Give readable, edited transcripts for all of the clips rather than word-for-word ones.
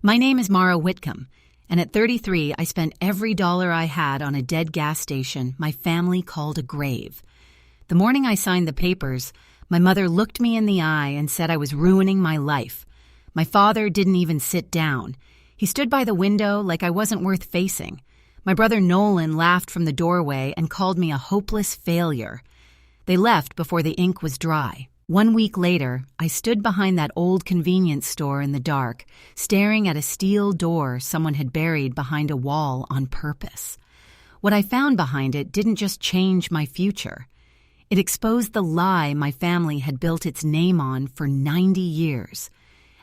My name is Mara Whitcomb, and at 33, I spent every dollar I had on a dead gas station my family called a grave. The morning I signed the papers, my mother looked me in the eye and said I was ruining my life. My father didn't even sit down. He stood by the window like I wasn't worth facing. My brother Nolan laughed from the doorway and called me a hopeless failure. They left before the ink was dry. 1 week later, I stood behind that old convenience store in the dark, staring at a steel door someone had buried behind a wall on purpose. What I found behind it didn't just change my future. It exposed the lie my family had built its name on for 90 years.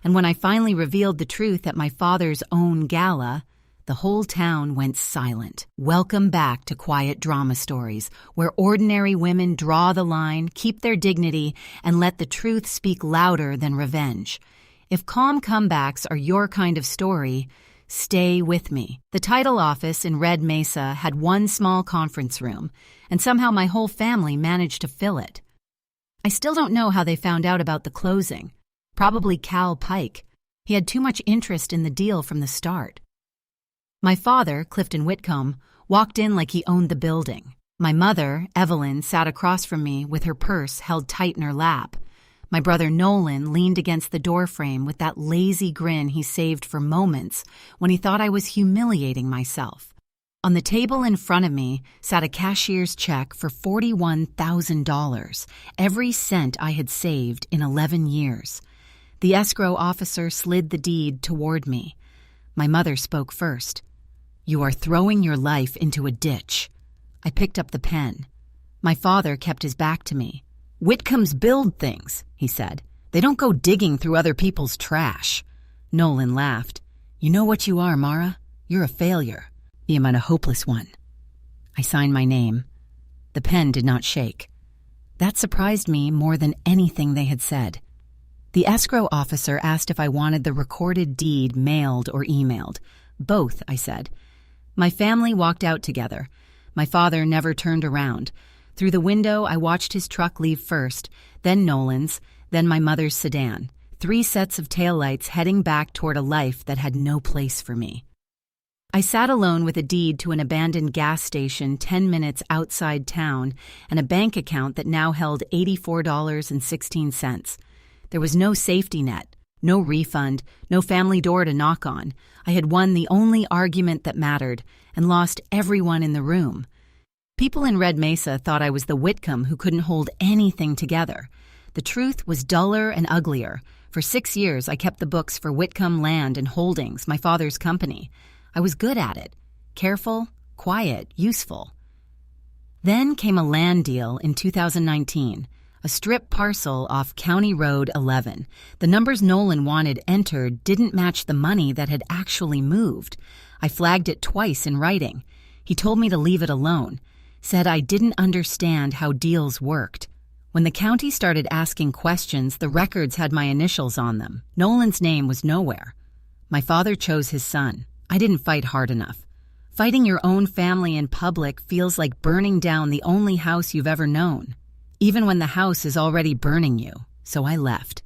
And when I finally revealed the truth at my father's own gala, the whole town went silent. Welcome back to Quiet Drama Stories, where ordinary women draw the line, keep their dignity, and let the truth speak louder than revenge. If calm comebacks are your kind of story, stay with me. The title office in Red Mesa had one small conference room, and somehow my whole family managed to fill it. I still don't know how they found out about the closing. Probably Cal Pike. He had too much interest in the deal from the start. My father, Clifton Whitcomb, walked in like he owned the building. My mother, Evelyn, sat across from me with her purse held tight in her lap. My brother Nolan leaned against the doorframe with that lazy grin he saved for moments when he thought I was humiliating myself. On the table in front of me sat a cashier's check for $41,000, every cent I had saved in 11 years. The escrow officer slid the deed toward me. My mother spoke first. "You are throwing your life into a ditch." I picked up the pen. My father kept his back to me. "Whitcombs build things," he said. "They don't go digging through other people's trash." Nolan laughed. "You know what you are, Mara? You're a failure. I'm a hopeless one." I signed my name. The pen did not shake. That surprised me more than anything they had said. The escrow officer asked if I wanted the recorded deed mailed or emailed. "Both," I said. My family walked out together. My father never turned around. Through the window, I watched his truck leave first, then Nolan's, then my mother's sedan. 3 sets of taillights heading back toward a life that had no place for me. I sat alone with a deed to an abandoned gas station 10 minutes outside town and a bank account that now held $84.16. There was no safety net, no refund, no family door to knock on. I had won the only argument that mattered and lost everyone in the room. People in Red Mesa thought I was the Whitcomb who couldn't hold anything together. The truth was duller and uglier. For 6 years, I kept the books for Whitcomb Land and Holdings, my father's company. I was good at it. Careful, quiet, useful. Then came a land deal in 2019, a strip parcel off County Road 11. The numbers Nolan wanted entered didn't match the money that had actually moved. I flagged it twice in writing. He told me to leave it alone, said I didn't understand how deals worked. When the county started asking questions, the records had my initials on them. Nolan's name was nowhere. My father chose his son. I didn't fight hard enough. Fighting your own family in public feels like burning down the only house you've ever known, even when the house is already burning you, so I left.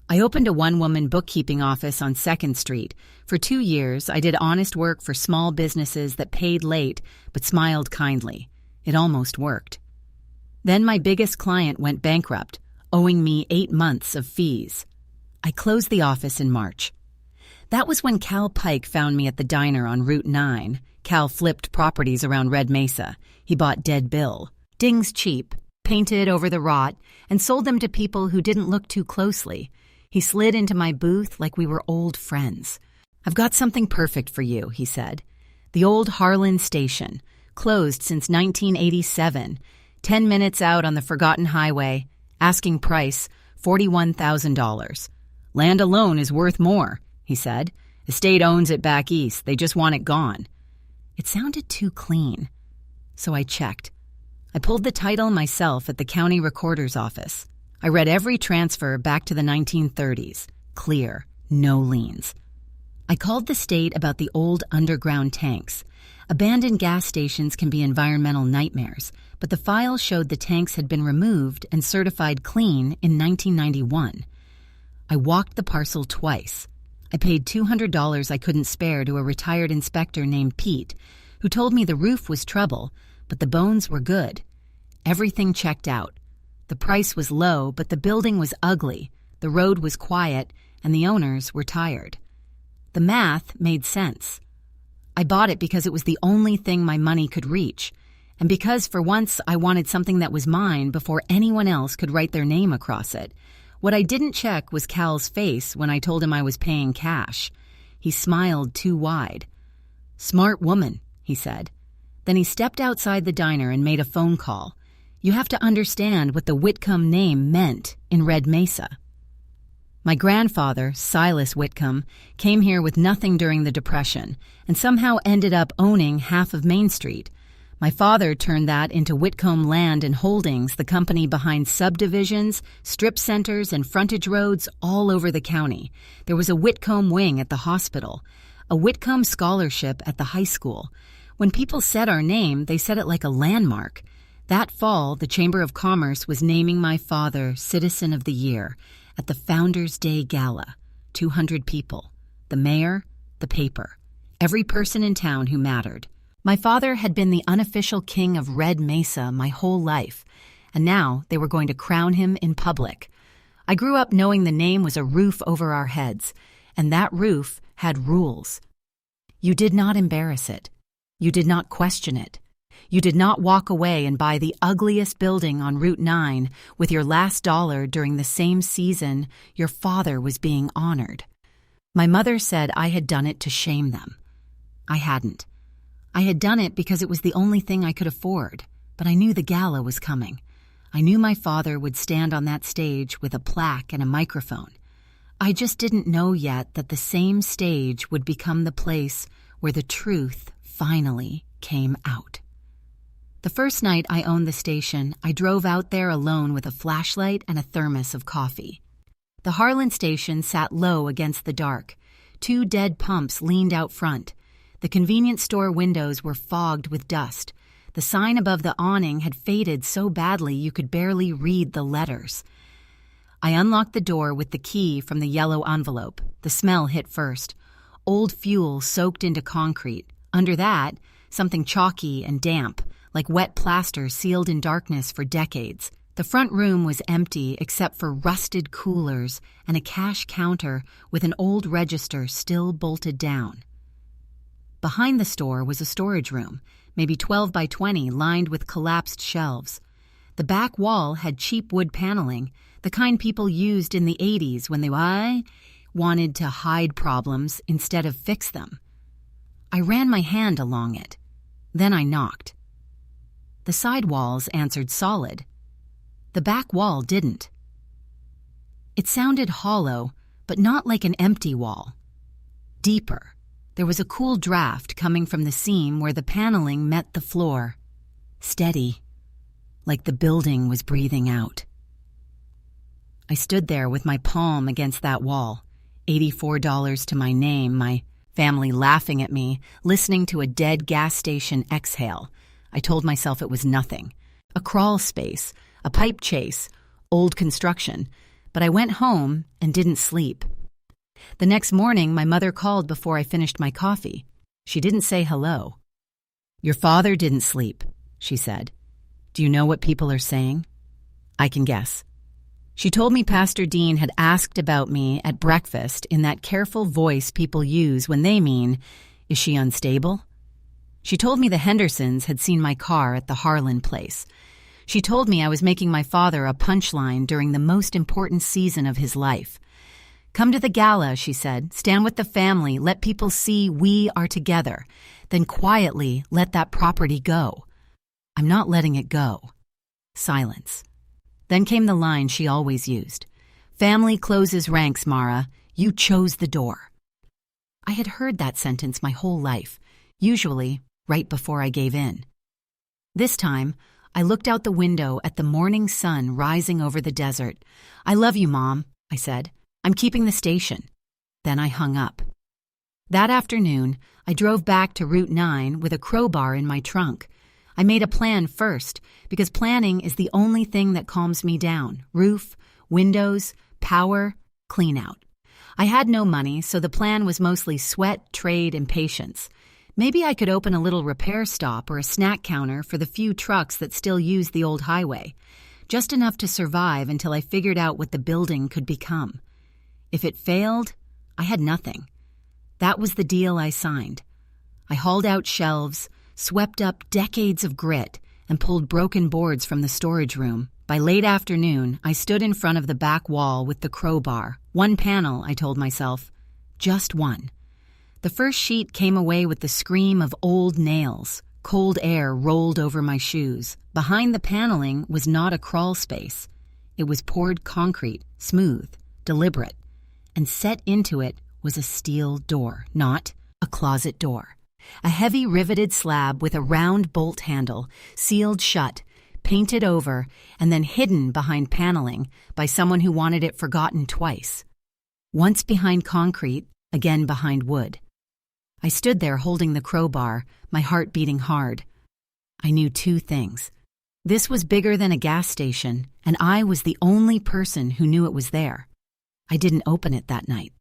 I opened a one-woman bookkeeping office on 2nd Street. For 2 years, I did honest work for small businesses that paid late but smiled kindly. It almost worked. Then my biggest client went bankrupt, owing me 8 months of fees. I closed the office in March. That was when Cal Pike found me at the diner on Route 9. Cal flipped properties around Red Mesa. He bought Dead Bill, dings cheap, painted over the rot, and sold them to people who didn't look too closely. He slid into my booth like we were old friends. "I've got something perfect for you," he said. The old Harlan Station, closed since 1987, 10 minutes out on the forgotten highway, asking price $41,000. "Land alone is worth more," he said. "Estate owns it back east. They just want it gone." It sounded too clean. So I checked. I pulled the title myself at the county recorder's office. I read every transfer back to the 1930s. Clear, no liens. I called the state about the old underground tanks. Abandoned gas stations can be environmental nightmares, but the file showed the tanks had been removed and certified clean in 1991. I walked the parcel twice. I paid $200 I couldn't spare to a retired inspector named Pete, who told me the roof was trouble, but the bones were good. Everything checked out. The price was low, but the building was ugly, the road was quiet, and the owners were tired. The math made sense. I bought it because it was the only thing my money could reach, and because for once I wanted something that was mine before anyone else could write their name across it. What I didn't check was Cal's face when I told him I was paying cash. He smiled too wide. "Smart woman," he said. Then he stepped outside the diner and made a phone call. You have to understand what the Whitcomb name meant in Red Mesa. My grandfather, Silas Whitcomb, came here with nothing during the Depression and somehow ended up owning half of Main Street. My father turned that into Whitcomb Land and Holdings, the company behind subdivisions, strip centers, and frontage roads all over the county. There was a Whitcomb wing at the hospital, a Whitcomb scholarship at the high school. When people said our name, they said it like a landmark. That fall, the Chamber of Commerce was naming my father Citizen of the Year at the Founders' Day Gala. 200 people. The mayor, the paper. Every person in town who mattered. My father had been the unofficial king of Red Mesa my whole life, and now they were going to crown him in public. I grew up knowing the name was a roof over our heads, and that roof had rules. You did not embarrass it. You did not question it. You did not walk away and buy the ugliest building on Route 9 with your last dollar during the same season your father was being honored. My mother said I had done it to shame them. I hadn't. I had done it because it was the only thing I could afford, but I knew the gala was coming. I knew my father would stand on that stage with a plaque and a microphone. I just didn't know yet that the same stage would become the place where the truth finally came out. The first night I owned the station, I drove out there alone with a flashlight and a thermos of coffee. The Harlan station sat low against the dark. 2 dead pumps leaned out front. The convenience store windows were fogged with dust. The sign above the awning had faded so badly you could barely read the letters. I unlocked the door with the key from the yellow envelope. The smell hit first. Old fuel soaked into concrete. Under that, something chalky and damp, like wet plaster sealed in darkness for decades. The front room was empty except for rusted coolers and a cash counter with an old register still bolted down. Behind the store was a storage room, maybe 12 by 20, lined with collapsed shelves. The back wall had cheap wood paneling, the kind people used in the 80s when they wanted to hide problems instead of fix them. I ran my hand along it. Then I knocked. The side walls answered solid. The back wall didn't. It sounded hollow, but not like an empty wall. Deeper. There was a cool draft coming from the seam where the paneling met the floor. Steady, like the building was breathing out. I stood there with my palm against that wall, $84 to my name, my family laughing at me, listening to a dead gas station exhale. I told myself it was nothing. A crawl space, a pipe chase, old construction. But I went home and didn't sleep. The next morning, my mother called before I finished my coffee. She didn't say hello. "Your father didn't sleep," she said. "Do you know what people are saying?" "I can guess." She told me Pastor Dean had asked about me at breakfast in that careful voice people use when they mean, "Is she unstable?" She told me the Hendersons had seen my car at the Harlan place. She told me I was making my father a punchline during the most important season of his life. "Come to the gala," she said. "Stand with the family. Let people see we are together. Then quietly let that property go." "I'm not letting it go." Silence. Then came the line she always used. "Family closes ranks, Mara. You chose the door." I had heard that sentence my whole life, usually right before I gave in. This time, I looked out the window at the morning sun rising over the desert. "I love you, Mom," I said. "I'm keeping the station." Then I hung up. That afternoon, I drove back to Route 9 with a crowbar in my trunk. I made a plan first, because planning is the only thing that calms me down. Roof, windows, power, clean out. I had no money, so the plan was mostly sweat, trade, and patience. Maybe I could open a little repair stop or a snack counter for the few trucks that still use the old highway. Just enough to survive until I figured out what the building could become. If it failed, I had nothing. That was the deal I signed. I hauled out shelves, swept up decades of grit, and pulled broken boards from the storage room. By late afternoon, I stood in front of the back wall with the crowbar. One panel, I told myself. Just one. The first sheet came away with the scream of old nails. Cold air rolled over my shoes. Behind the paneling was not a crawl space. It was poured concrete, smooth, deliberate. And set into it was a steel door, not a closet door. A heavy riveted slab with a round bolt handle, sealed shut, painted over, and then hidden behind paneling by someone who wanted it forgotten twice. Once behind concrete, again behind wood. I stood there holding the crowbar, my heart beating hard. I knew two things. This was bigger than a gas station, and I was the only person who knew it was there. I didn't open it that night.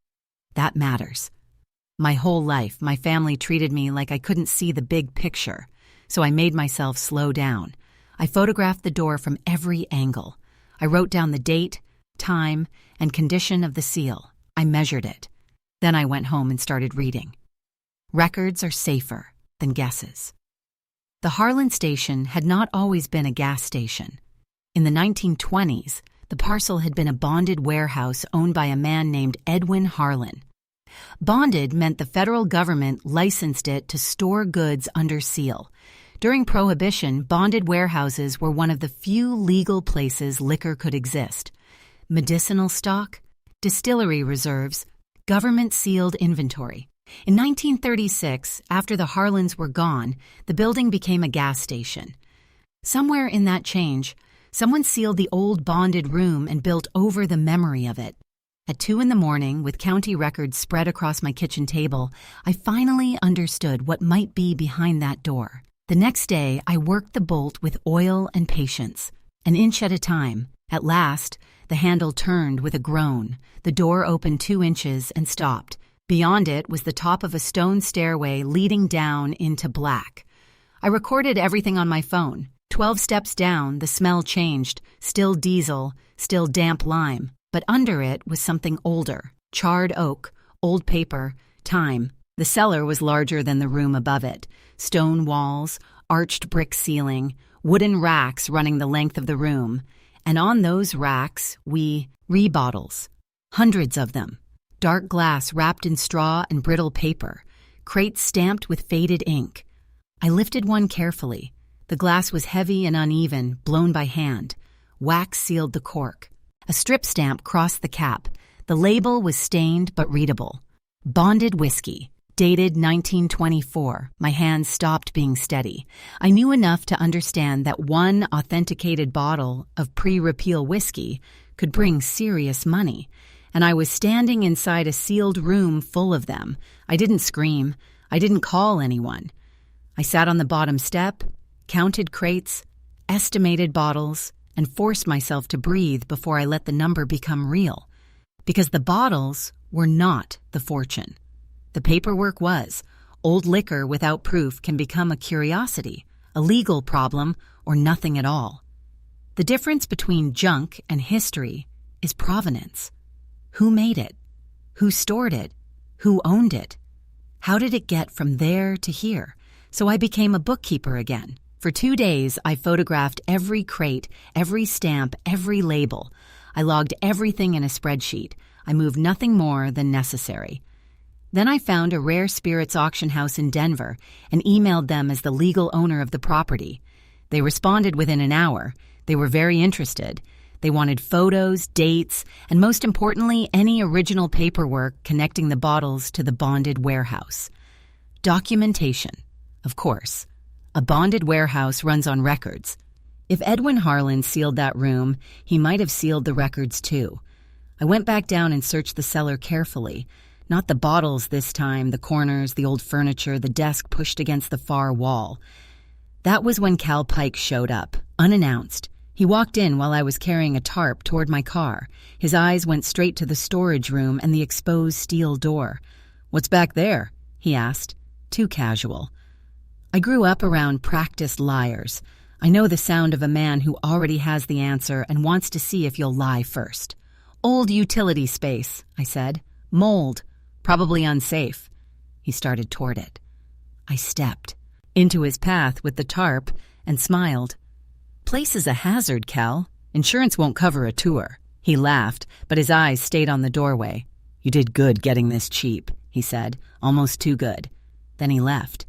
That matters. My whole life, my family treated me like I couldn't see the big picture, so I made myself slow down. I photographed the door from every angle. I wrote down the date, time, and condition of the seal. I measured it. Then I went home and started reading. Records are safer than guesses. The Harlan station had not always been a gas station. In the 1920s, the parcel had been a bonded warehouse owned by a man named Edwin Harlan. Bonded meant the federal government licensed it to store goods under seal. During Prohibition, bonded warehouses were one of the few legal places liquor could exist. Medicinal stock, distillery reserves, government-sealed inventory. In 1936, after the Harlans were gone, the building became a gas station. Somewhere in that change, someone sealed the old bonded room and built over the memory of it. At 2 a.m, with county records spread across my kitchen table, I finally understood what might be behind that door. The next day, I worked the bolt with oil and patience, an inch at a time. At last, the handle turned with a groan. The door opened 2 inches and stopped. Beyond it was the top of a stone stairway leading down into black. I recorded everything on my phone. 12 steps down, the smell changed. Still diesel, still damp lime. But under it was something older. Charred oak, old paper, time. The cellar was larger than the room above it. Stone walls, arched brick ceiling, wooden racks running the length of the room. And on those racks, bottles. Hundreds of them. Dark glass wrapped in straw and brittle paper. Crates stamped with faded ink. I lifted one carefully. The glass was heavy and uneven, blown by hand. Wax sealed the cork. A strip stamp crossed the cap. The label was stained but readable. Bonded whiskey. Dated 1924. My hands stopped being steady. I knew enough to understand that one authenticated bottle of pre-repeal whiskey could bring serious money, and I was standing inside a sealed room full of them. I didn't scream. I didn't call anyone. I sat on the bottom step, counted crates, estimated bottles, and forced myself to breathe before I let the number become real. Because the bottles were not the fortune. The paperwork was. Old liquor without proof can become a curiosity, a legal problem, or nothing at all. The difference between junk and history is provenance. Who made it? Who stored it? Who owned it? How did it get from there to here? So I became a bookkeeper again. For 2 days, I photographed every crate, every stamp, every label. I logged everything in a spreadsheet. I moved nothing more than necessary. Then I found a rare spirits auction house in Denver and emailed them as the legal owner of the property. They responded within an hour. They were very interested. They wanted photos, dates, and most importantly, any original paperwork connecting the bottles to the bonded warehouse. Documentation, of course. A bonded warehouse runs on records. If Edwin Harlan sealed that room, he might have sealed the records too. I went back down and searched the cellar carefully. Not the bottles this time, the corners, the old furniture, the desk pushed against the far wall. That was when Cal Pike showed up, unannounced. He walked in while I was carrying a tarp toward my car. His eyes went straight to the storage room and the exposed steel door. "What's back there?" he asked, too casual. I grew up around practiced liars. I know the sound of a man who already has the answer and wants to see if you'll lie first. "Old utility space," I said. "Mold. Probably unsafe." He started toward it. I stepped into his path with the tarp and smiled. "Place is a hazard, Cal. Insurance won't cover a tour." He laughed, but his eyes stayed on the doorway. "You did good getting this cheap," he said, almost too good. Then he left.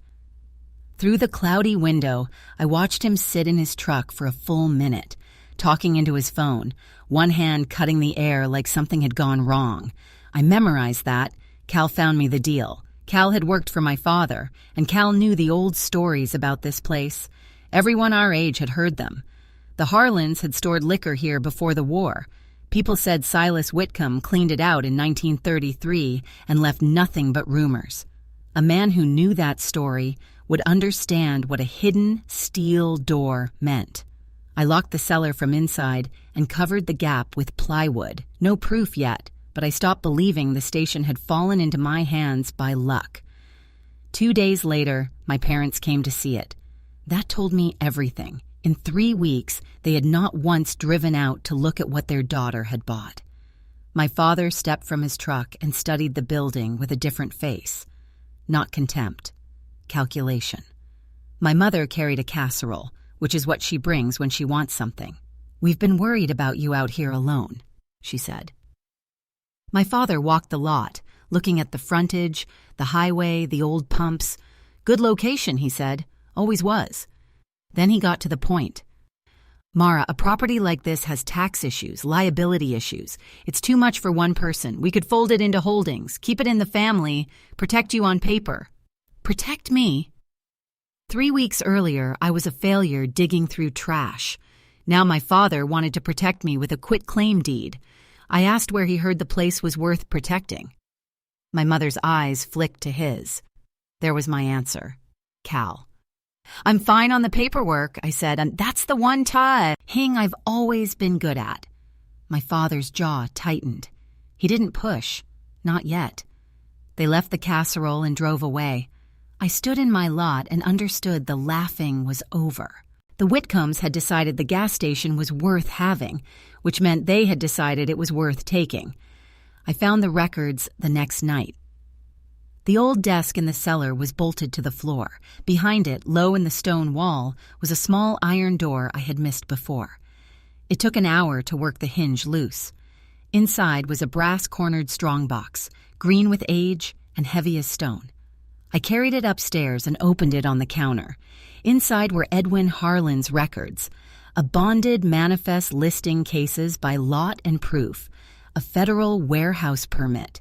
Through the cloudy window, I watched him sit in his truck for a full minute, talking into his phone, one hand cutting the air like something had gone wrong. I memorized that. Cal found me the deal. Cal had worked for my father, and Cal knew the old stories about this place. Everyone our age had heard them. The Harlans had stored liquor here before the war. People said Silas Whitcomb cleaned it out in 1933 and left nothing but rumors. A man who knew that story would understand what a hidden steel door meant. I locked the cellar from inside and covered the gap with plywood. No proof yet, but I stopped believing the station had fallen into my hands by luck. 2 days later, my parents came to see it. That told me everything. In 3 weeks, they had not once driven out to look at what their daughter had bought. My father stepped from his truck and studied the building with a different face. Not contempt. Calculation. My mother carried a casserole, which is what she brings when she wants something. "We've been worried about you out here alone," she said. My father walked the lot, looking at the frontage, the highway, the old pumps. "Good location," he said. "Always was." Then he got to the point. "Mara, a property like this has tax issues, liability issues. It's too much for one person. We could fold it into holdings, keep it in the family, protect you on paper." Protect me? 3 weeks earlier, I was a failure digging through trash. Now my father wanted to protect me with a quitclaim deed. I asked where he heard the place was worth protecting. My mother's eyes flicked to his. There was my answer. Cal. "I'm fine on the paperwork," I said, "and that's the one thing I've always been good at." My father's jaw tightened. He didn't push. Not yet. They left the casserole and drove away. I stood in my lot and understood the laughing was over. The Whitcombs had decided the gas station was worth having, which meant they had decided it was worth taking. I found the records the next night. The old desk in the cellar was bolted to the floor. Behind it, low in the stone wall, was a small iron door I had missed before. It took an hour to work the hinge loose. Inside was a brass-cornered strongbox, green with age and heavy as stone. I carried it upstairs and opened it on the counter. Inside were Edwin Harlan's records, a bonded manifest listing cases by lot and proof, a federal warehouse permit,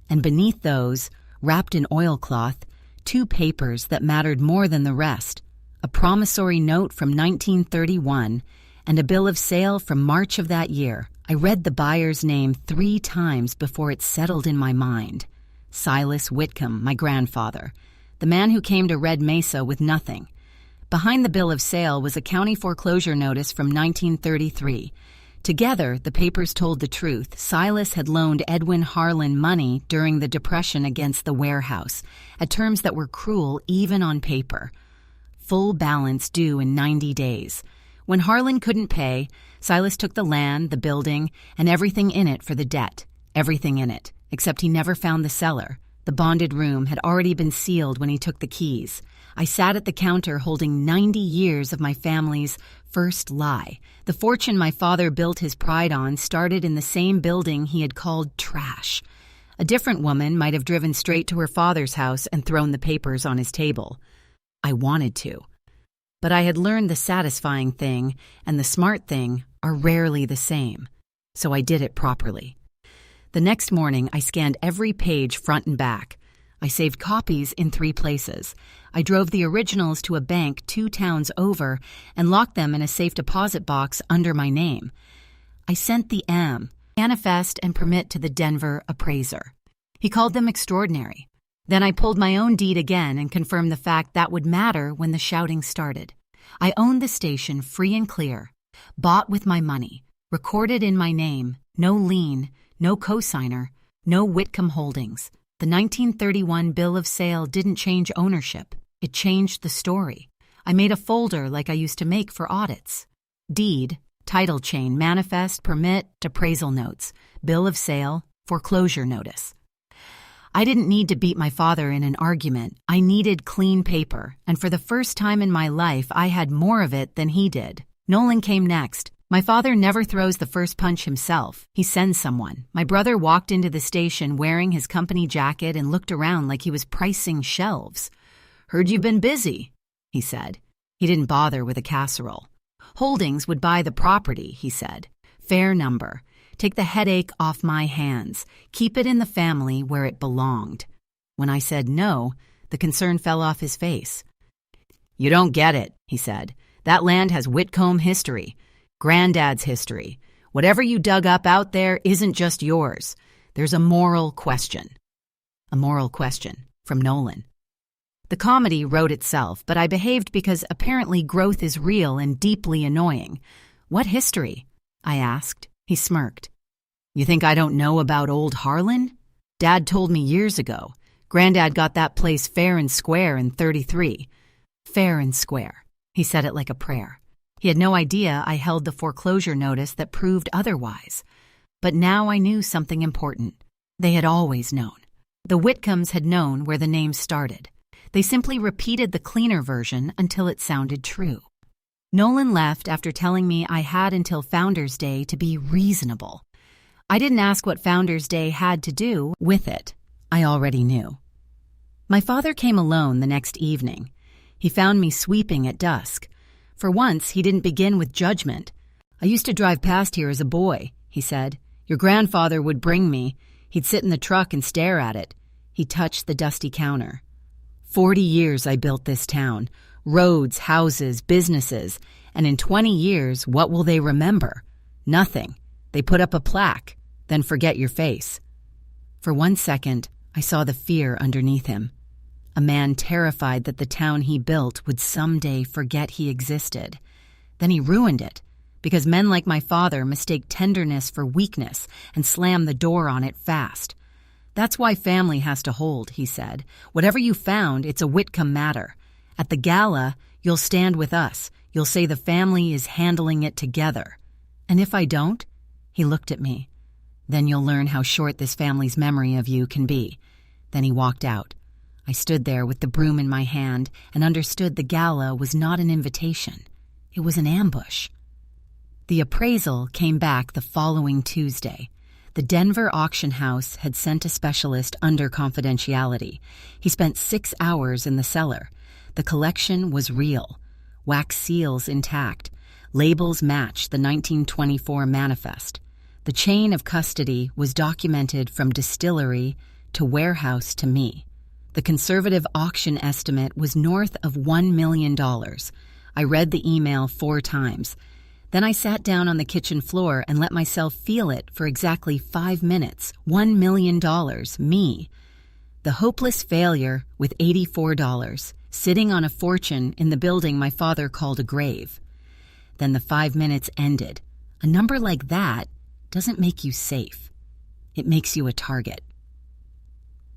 and beneath those, wrapped in oilcloth, 2 papers that mattered more than the rest, a promissory note from 1931 and a bill of sale from March of that year. I read the buyer's name 3 times before it settled in my mind. Silas Whitcomb, my grandfather, the man who came to Red Mesa with nothing. Behind the bill of sale was a county foreclosure notice from 1933. Together, the papers told the truth. Silas had loaned Edwin Harlan money during the Depression against the warehouse, at terms that were cruel even on paper. Full balance due in 90 days. When Harlan couldn't pay, Silas took the land, the building, and everything in it for the debt. Everything in it, except he never found the cellar. The bonded room had already been sealed when he took the keys. I sat at the counter holding 90 years of my family's first lie. The fortune my father built his pride on started in the same building he had called trash. A different woman might have driven straight to her father's house and thrown the papers on his table. I wanted to. But I had learned the satisfying thing and the smart thing are rarely the same. So I did it properly. The next morning, I scanned every page front and back. I saved copies in 3 places. I drove the originals to a bank 2 towns over and locked them in a safe deposit box under my name. I sent the manifest and permit to the Denver appraiser. He called them extraordinary. Then I pulled my own deed again and confirmed the fact that would matter when the shouting started. I owned the station free and clear, Bought with my money, recorded in my name, no lien, no cosigner, no Whitcomb Holdings. The 1931 bill of sale didn't change ownership. It changed the story. I made a folder like I used to make for audits. Deed, title chain, manifest, permit, appraisal notes, bill of sale, foreclosure notice. I didn't need to beat my father in an argument. I needed clean paper, and for the first time in my life, I had more of it than he did. Nolan came next. My father never throws the first punch himself. He sends someone. My brother walked into the station wearing his company jacket and looked around like he was pricing shelves. "Heard you've been busy," he said. He didn't bother with a casserole. "Holdings would buy the property," he said. "Fair number. Take the headache off my hands. Keep it in the family where it belonged." When I said no, the concern fell off his face. "You don't get it," he said. "That land has Whitcomb history. Granddad's history. Whatever you dug up out there isn't just yours. There's a moral question." A moral question from Nolan. The comedy wrote itself, but I behaved because apparently growth is real and deeply annoying. "What history?" I asked. He smirked. "You think I don't know about old Harlan? Dad told me years ago. Granddad got that place fair and square in '33. Fair and square. He said it like a prayer. He had no idea I held the foreclosure notice that proved otherwise. But now I knew something important. They had always known. The Whitcombs had known where the name started. They simply repeated the cleaner version until it sounded true. Nolan left after telling me I had until Founders Day to be reasonable. I didn't ask what Founders Day had to do with it. I already knew. My father came alone the next evening. He found me sweeping at dusk. For once, he didn't begin with judgment. "I used to drive past here as a boy," he said. "Your grandfather would bring me. He'd sit in the truck and stare at it." He touched the dusty counter. 40 years I built this town. Roads, houses, businesses. And in 20 years, what will they remember? Nothing. They put up a plaque, then forget your face." For 1 second, I saw the fear underneath him. A man terrified that the town he built would someday forget he existed. Then he ruined it, because men like my father mistake tenderness for weakness and slam the door on it fast. "That's why family has to hold," he said. "Whatever you found, it's a Whitcomb matter. At the gala, you'll stand with us. You'll say the family is handling it together. And if I don't," he looked at me, "then you'll learn how short this family's memory of you can be." Then he walked out. I stood there with the broom in my hand and understood the gala was not an invitation. It was an ambush. The appraisal came back the following Tuesday. The Denver auction house had sent a specialist under confidentiality. He spent 6 hours in the cellar. The collection was real. Wax seals intact. Labels matched the 1924 manifest. The chain of custody was documented from distillery to warehouse to me. The conservative auction estimate was north of $1 million. I read the email 4 times. Then I sat down on the kitchen floor and let myself feel it for exactly 5 minutes. $1 million, me. The hopeless failure with $84, sitting on a fortune in the building my father called a grave. Then the 5 minutes ended. A number like that doesn't make you safe. It makes you a target.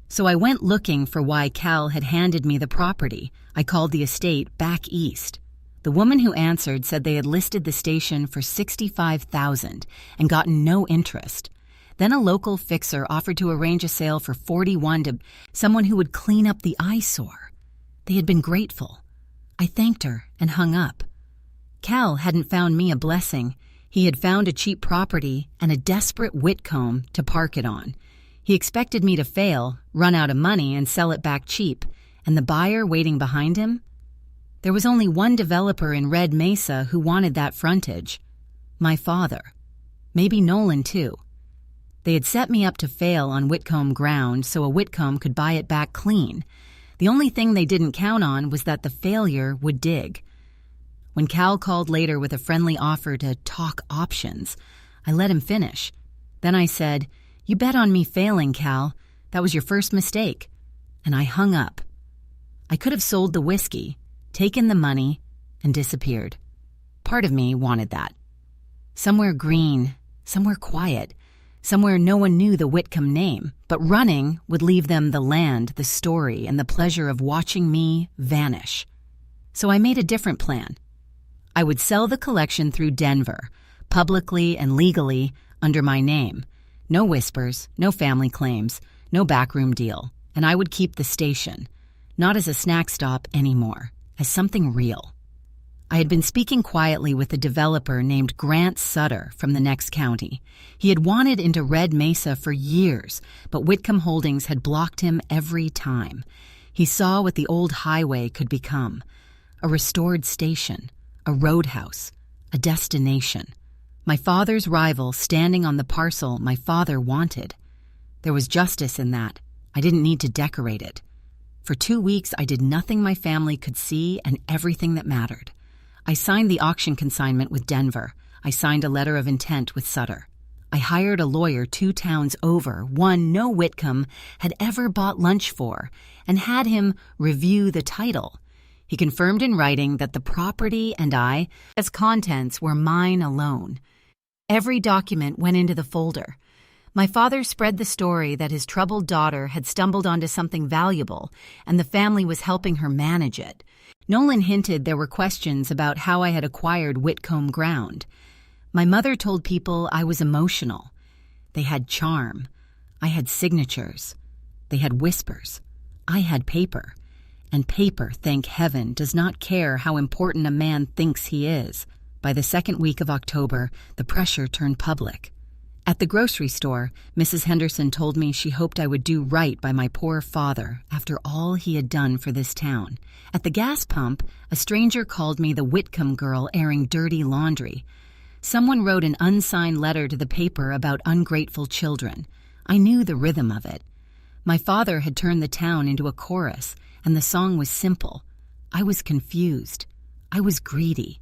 So I went looking for why Cal had handed me the property. I called the estate back east. The woman who answered said they had listed the station for $65,000 and gotten no interest. Then a local fixer offered to arrange a sale for $41,000 to someone who would clean up the eyesore. They had been grateful. I thanked her and hung up. Cal hadn't found me a blessing. He had found a cheap property and a desperate Whitcomb to park it on. He expected me to fail, run out of money, and sell it back cheap. And the buyer waiting behind him? There was only one developer in Red Mesa who wanted that frontage. My father. Maybe Nolan, too. They had set me up to fail on Whitcomb ground so a Whitcomb could buy it back clean. The only thing they didn't count on was that the failure would dig. When Cal called later with a friendly offer to talk options, I let him finish. Then I said, "You bet on me failing, Cal. That was your first mistake." And I hung up. I could have sold the whiskey, taken the money, and disappeared. Part of me wanted that. Somewhere green, somewhere quiet, somewhere no one knew the Whitcomb name, but running would leave them the land, the story, and the pleasure of watching me vanish. So I made a different plan. I would sell the collection through Denver, publicly and legally, under my name. No whispers, no family claims, no backroom deal, and I would keep the station, not as a snack stop anymore, as something real. I had been speaking quietly with a developer named Grant Sutter from the next county. He had wanted into Red Mesa for years, but Whitcomb Holdings had blocked him every time. He saw what the old highway could become: a restored station, a roadhouse, a destination. My father's rival standing on the parcel my father wanted. There was justice in that. I didn't need to decorate it. For 2 weeks, I did nothing my family could see and everything that mattered. I signed the auction consignment with Denver. I signed a letter of intent with Sutter. I hired a lawyer 2 towns over, one no Whitcomb had ever bought lunch for, and had him review the title. He confirmed in writing that the property and I, as contents, were mine alone. Every document went into the folder. My father spread the story that his troubled daughter had stumbled onto something valuable, and the family was helping her manage it. Nolan hinted there were questions about how I had acquired Whitcomb ground. My mother told people I was emotional. They had charm. I had signatures. They had whispers. I had paper. And paper, thank heaven, does not care how important a man thinks he is. By the second week of October, the pressure turned public. At the grocery store, Mrs. Henderson told me she hoped I would do right by my poor father after all he had done for this town. At the gas pump, a stranger called me the Whitcomb girl airing dirty laundry. Someone wrote an unsigned letter to the paper about ungrateful children. I knew the rhythm of it. My father had turned the town into a chorus, and the song was simple. I was confused. I was greedy.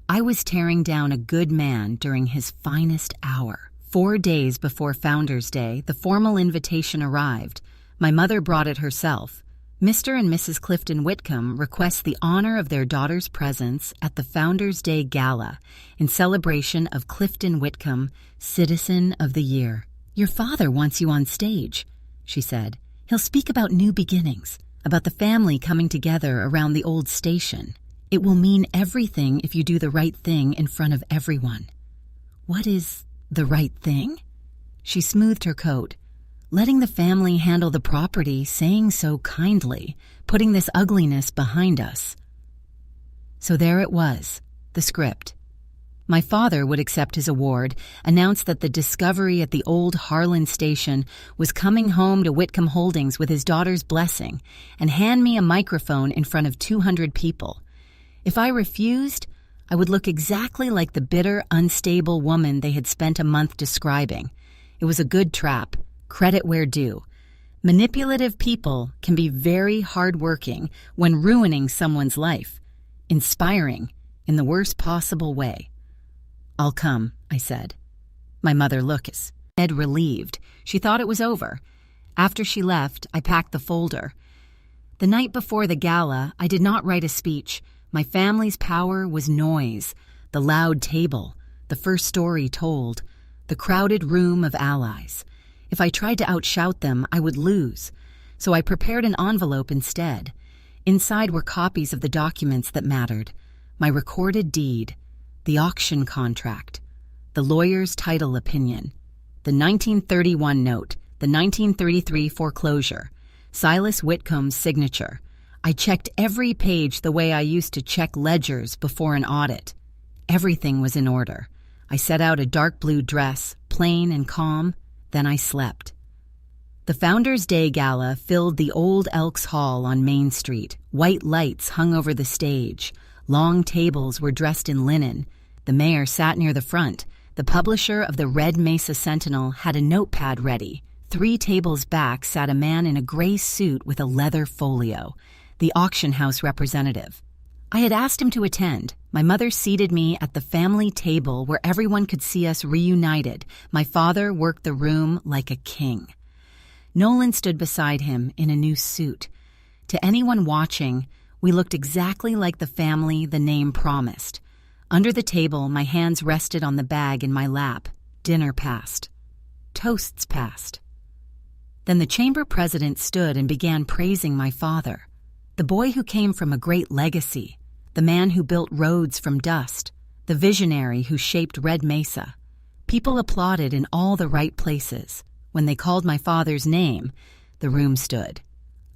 I was tearing down a good man during his finest hour. 4 days before Founders Day, the formal invitation arrived. My mother brought it herself. Mr. and Mrs. Clifton Whitcomb request the honor of their daughter's presence at the Founders Day Gala in celebration of Clifton Whitcomb, Citizen of the Year. Your father wants you on stage, she said. He'll speak about new beginnings, about the family coming together around the old station. It will mean everything if you do the right thing in front of everyone. What is the right thing? She smoothed her coat. Letting the family handle the property, saying so kindly, putting this ugliness behind us. So there it was, the script. My father would accept his award, announce that the discovery at the old Harlan station was coming home to Whitcomb Holdings with his daughter's blessing, and hand me a microphone in front of 200 people. If I refused, I would look exactly like the bitter, unstable woman they had spent a month describing. It was a good trap. Credit where due. Manipulative people can be very hardworking when ruining someone's life. Inspiring in the worst possible way. I'll come, I said. My mother looked relieved. She thought it was over. After she left, I packed the folder. The night before the gala, I did not write a speech. My family's power was noise, the loud table, the first story told, the crowded room of allies. If I tried to outshout them, I would lose. So I prepared an envelope instead. Inside were copies of the documents that mattered. My recorded deed, the auction contract, the lawyer's title opinion, the 1931 note, the 1933 foreclosure, Silas Whitcomb's signature. I checked every page the way I used to check ledgers before an audit. Everything was in order. I set out a dark blue dress, plain and calm. Then I slept. The Founders Day Gala filled the old Elks Hall on Main Street. White lights hung over the stage. Long tables were dressed in linen. The mayor sat near the front. The publisher of the Red Mesa Sentinel had a notepad ready. 3 tables back sat a man in a gray suit with a leather folio, the auction house representative. I had asked him to attend. My mother seated me at the family table where everyone could see us reunited. My father worked the room like a king. Nolan stood beside him in a new suit. To anyone watching, we looked exactly like the family the name promised. Under the table, my hands rested on the bag in my lap. Dinner passed. Toasts passed. Then the chamber president stood and began praising my father, the boy who came from a great legacy, the man who built roads from dust, the visionary who shaped Red Mesa. People applauded in all the right places. When they called my father's name, the room stood.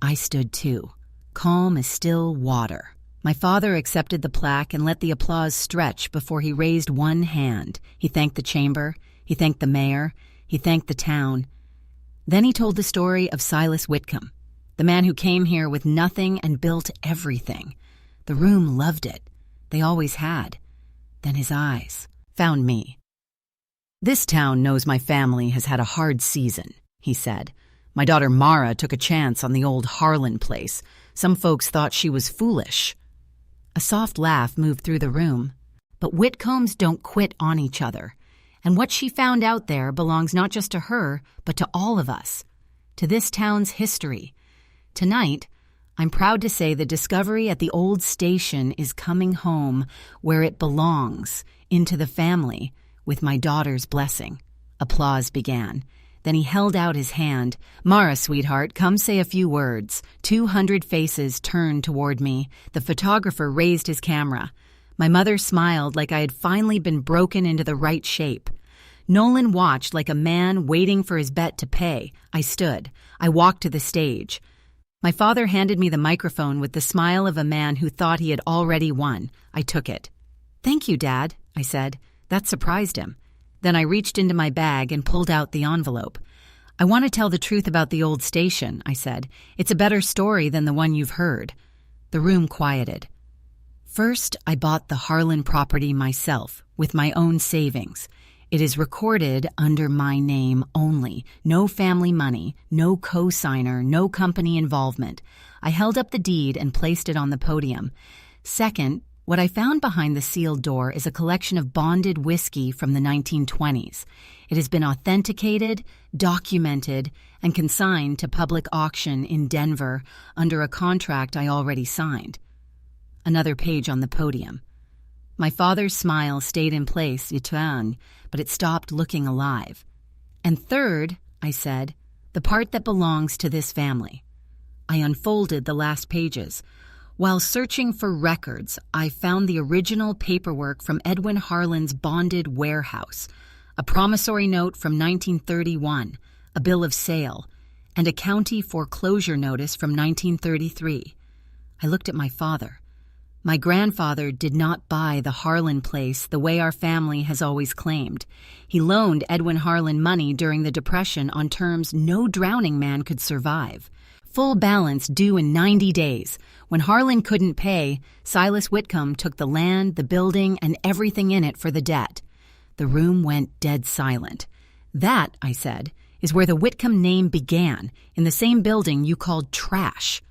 I stood too, calm as still water. My father accepted the plaque and let the applause stretch before he raised one hand. He thanked the chamber, he thanked the mayor, he thanked the town. Then he told the story of Silas Whitcomb, the man who came here with nothing and built everything. The room loved it. They always had. Then his eyes found me. "This town knows my family has had a hard season," he said. "My daughter Mara took a chance on the old Harlan place. Some folks thought she was foolish." A soft laugh moved through the room. But Whitcombs don't quit on each other. And what she found out there belongs not just to her, but to all of us, to this town's history. Tonight, I'm proud to say the discovery at the old station is coming home where it belongs, into the family, with my daughter's blessing. Applause began. Then he held out his hand. "Mara, sweetheart, come say a few words." 200 faces turned toward me. The photographer raised his camera. My mother smiled like I had finally been broken into the right shape. Nolan watched like a man waiting for his bet to pay. I stood. I walked to the stage. My father handed me the microphone with the smile of a man who thought he had already won. I took it. "Thank you, Dad," I said. That surprised him. Then I reached into my bag and pulled out the envelope. "I want to tell the truth about the old station," I said. "It's a better story than the one you've heard." The room quieted. "First, I bought the Harlan property myself, with my own savings. It is recorded under my name only. No family money, no co-signer, no company involvement. I held up the deed and placed it on the podium. Second, what I found behind the sealed door is a collection of bonded whiskey from the 1920s. It has been authenticated, documented, and consigned to public auction in Denver under a contract I already signed." Another page on the podium. My father's smile stayed in place, but it stopped looking alive. "And third," I said, "the part that belongs to this family." I unfolded the last pages. While searching for records, I found the original paperwork from Edwin Harlan's bonded warehouse, a promissory note from 1931, a bill of sale, and a county foreclosure notice from 1933. I looked at my father. My grandfather did not buy the Harlan place the way our family has always claimed. He loaned Edwin Harlan money during the Depression on terms no drowning man could survive. Full balance due in 90 days. When Harlan couldn't pay, Silas Whitcomb took the land, the building, and everything in it for the debt. The room went dead silent. "That," I said, "is where the Whitcomb name began, in the same building you called trash."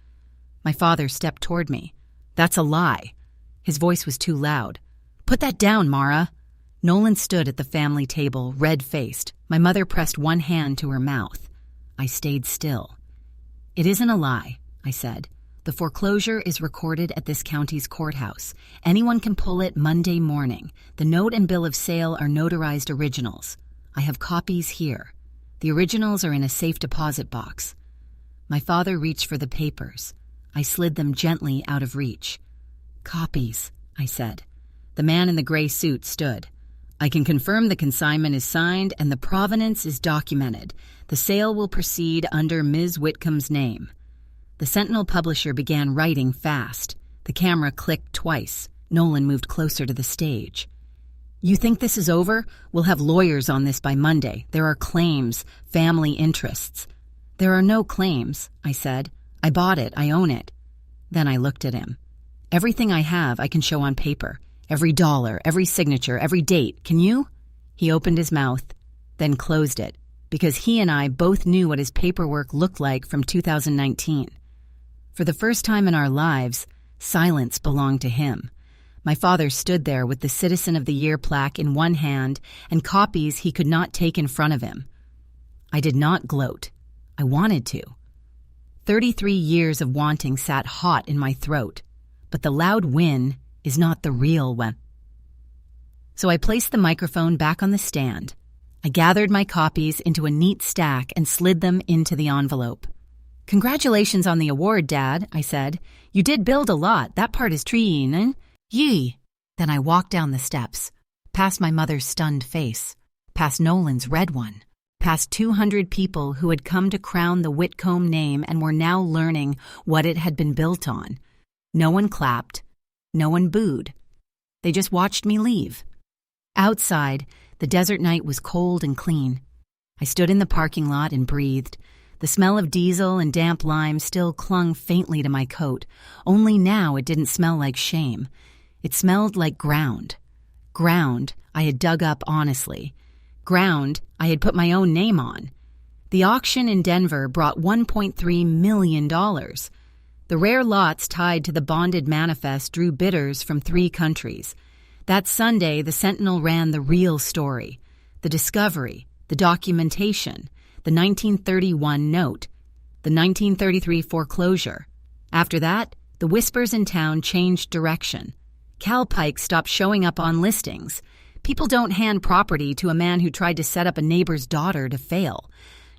My father stepped toward me. "That's a lie." His voice was too loud. "Put that down, Mara." Nolan stood at the family table, red-faced. My mother pressed one hand to her mouth. I stayed still. "It isn't a lie," I said. "The foreclosure is recorded at this county's courthouse. Anyone can pull it Monday morning. The note and bill of sale are notarized originals. I have copies here. The originals are in a safe deposit box." My father reached for the papers. I slid them gently out of reach. "Copies," I said. The man in the gray suit stood. "I can confirm the consignment is signed and the provenance is documented. The sale will proceed under Ms. Whitcomb's name." The Sentinel publisher began writing fast. The camera clicked twice. Nolan moved closer to the stage. "You think this is over? We'll have lawyers on this by Monday. There are claims, family interests." "There are no claims," I said. "I bought it. I own it." Then I looked at him. "Everything I have I can show on paper. Every dollar, every signature, every date. Can you?" He opened his mouth, then closed it, because he and I both knew what his paperwork looked like from 2019. For the first time in our lives, silence belonged to him. My father stood there with the Citizen of the Year plaque in one hand and copies he could not take in front of him. I did not gloat. I wanted to. 33 years of wanting sat hot in my throat, but the loud win is not the real one. so I placed the microphone back on the stand. I gathered my copies into a neat stack and slid them into the envelope. "Congratulations on the award, Dad," I said. "You did build a lot. That part is treeing, eh? Yee." Then I walked down the steps, past my mother's stunned face, past Nolan's red one, past 200 people who had come to crown the Whitcomb name and were now learning what it had been built on. No one clapped. No one booed. They just watched me leave. Outside, the desert night was cold and clean. I stood in the parking lot and breathed. The smell of diesel and damp lime still clung faintly to my coat, only now it didn't smell like shame. It smelled like ground. Ground I had dug up honestly. Ground I had put my own name on. The auction in Denver brought $1.3 million. The rare lots tied to the bonded manifest drew bidders from 3 countries. That Sunday, the Sentinel ran the real story, the discovery, the documentation, the 1931 note, the 1933 foreclosure. After that, the whispers in town changed direction. Cal Pike stopped showing up on listings. People don't hand property to a man who tried to set up a neighbor's daughter to fail.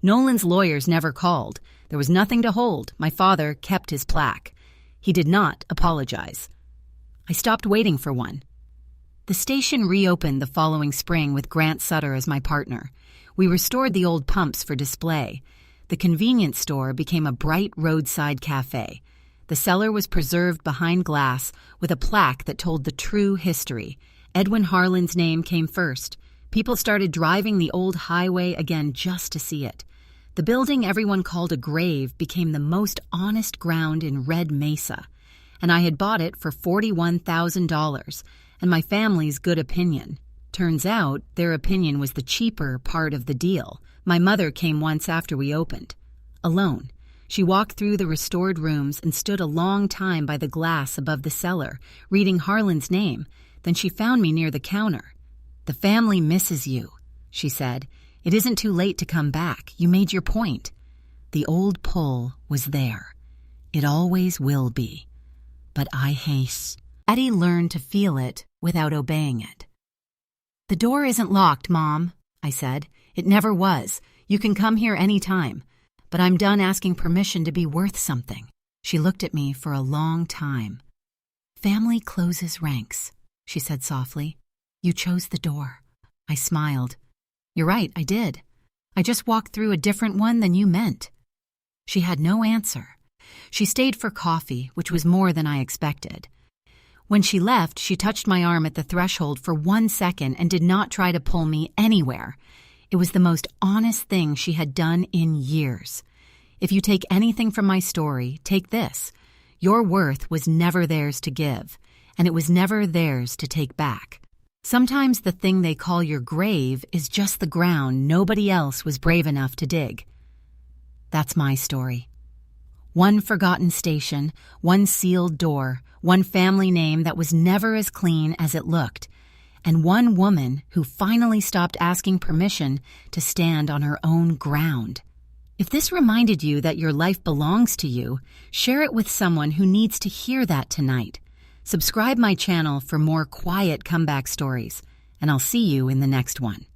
Nolan's lawyers never called. There was nothing to hold. My father kept his plaque. He did not apologize. I stopped waiting for one. The station reopened the following spring with Grant Sutter as my partner. We restored the old pumps for display. The convenience store became a bright roadside cafe. The cellar was preserved behind glass with a plaque that told the true history. Edwin Harlan's name came first. People started driving the old highway again just to see it. The building everyone called a grave became the most honest ground in Red Mesa, and I had bought it for $41,000, and my family's good opinion. Turns out, their opinion was the cheaper part of the deal. My mother came once after we opened. Alone. She walked through the restored rooms and stood a long time by the glass above the cellar, reading Harlan's name. Then she found me near the counter. "The family misses you," she said. "It isn't too late to come back. You made your point." The old pull was there. It always will be. But I hate. Eddie learned to feel it without obeying it. "The door isn't locked, Mom," I said. "It never was. You can come here any time. But I'm done asking permission to be worth something." She looked at me for a long time. "Family closes ranks," she said softly. "You chose the door." I smiled. "You're right, I did. I just walked through a different one than you meant." She had no answer. She stayed for coffee, which was more than I expected. When she left, she touched my arm at the threshold for 1 second and did not try to pull me anywhere. It was the most honest thing she had done in years. If you take anything from my story, take this. Your worth was never theirs to give, and it was never theirs to take back. Sometimes the thing they call your grave is just the ground nobody else was brave enough to dig. That's my story. One forgotten station, one sealed door, one family name that was never as clean as it looked, and one woman who finally stopped asking permission to stand on her own ground. If this reminded you that your life belongs to you, share it with someone who needs to hear that tonight. Subscribe my channel for more quiet comeback stories, and I'll see you in the next one.